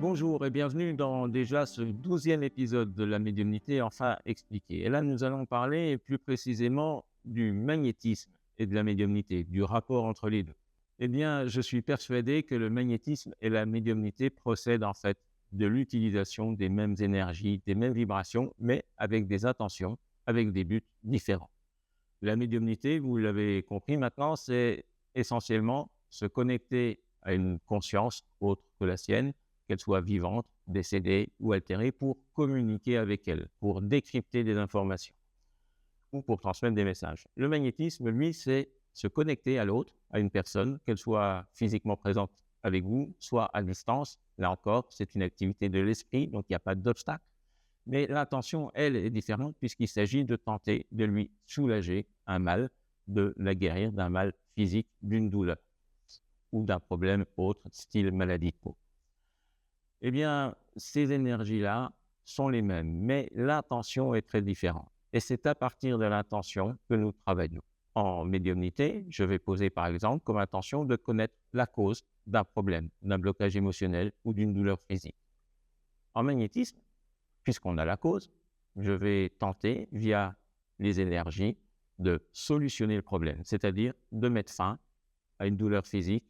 Bonjour et bienvenue dans déjà ce 12e épisode de la médiumnité enfin expliquée. Et là, nous allons parler plus précisément du magnétisme et de la médiumnité, du rapport entre les deux. Eh bien, je suis persuadé que le magnétisme et la médiumnité procèdent en fait de l'utilisation des mêmes énergies, des mêmes vibrations, mais avec des intentions, avec des buts différents. La médiumnité, vous l'avez compris maintenant, c'est essentiellement se connecter à une conscience autre que la sienne, qu'elle soit vivante, décédée ou altérée, pour communiquer avec elle, pour décrypter des informations ou pour transmettre des messages. Le magnétisme, lui, c'est se connecter à l'autre, à une personne, qu'elle soit physiquement présente avec vous, soit à distance. Là encore, c'est une activité de l'esprit, donc il n'y a pas d'obstacle. Mais l'intention, elle, est différente puisqu'il s'agit de tenter de lui soulager un mal, de la guérir d'un mal physique, d'une douleur ou d'un problème autre, style maladie de peau. Eh bien, ces énergies-là sont les mêmes, mais l'intention est très différente. Et c'est à partir de l'intention que nous travaillons. En médiumnité, je vais poser par exemple comme intention de connaître la cause d'un problème, d'un blocage émotionnel ou d'une douleur physique. En magnétisme, puisqu'on a la cause, je vais tenter, via les énergies, de solutionner le problème, c'est-à-dire de mettre fin à une douleur physique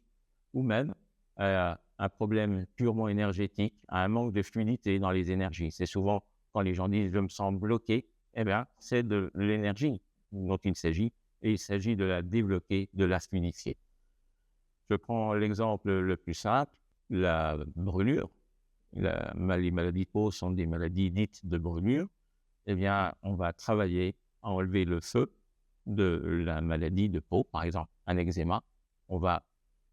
ou même à un problème purement énergétique, à un manque de fluidité dans les énergies. C'est souvent quand les gens disent « je me sens bloqué », eh bien, c'est de l'énergie dont il s'agit et il s'agit de la débloquer, de la fluidifier. Je prends l'exemple le plus simple, la brûlure. Les maladies de peau sont des maladies dites de brûlure. Eh bien, on va travailler à enlever le feu de la maladie de peau, par exemple un eczéma. On va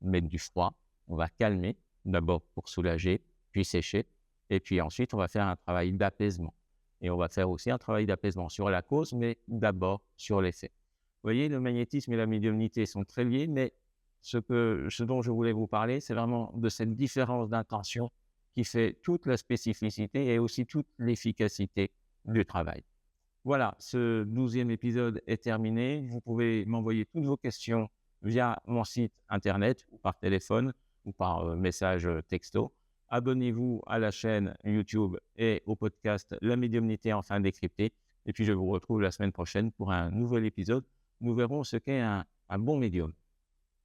mettre du froid, on va calmer, d'abord pour soulager, puis sécher, et puis ensuite on va faire un travail d'apaisement. Et on va faire aussi un travail d'apaisement sur la cause, mais d'abord sur l'effet. Vous voyez, le magnétisme et la médiumnité sont très liés, mais ce dont je voulais vous parler, c'est vraiment de cette différence d'intention qui fait toute la spécificité et aussi toute l'efficacité du travail. Voilà, ce 12e épisode est terminé. Vous pouvez m'envoyer toutes vos questions via mon site internet ou par téléphone ou par message texto. Abonnez-vous à la chaîne YouTube et au podcast La médiumnité enfin décryptée. Et puis je vous retrouve la semaine prochaine pour un nouvel épisode. Nous verrons ce qu'est un bon médium.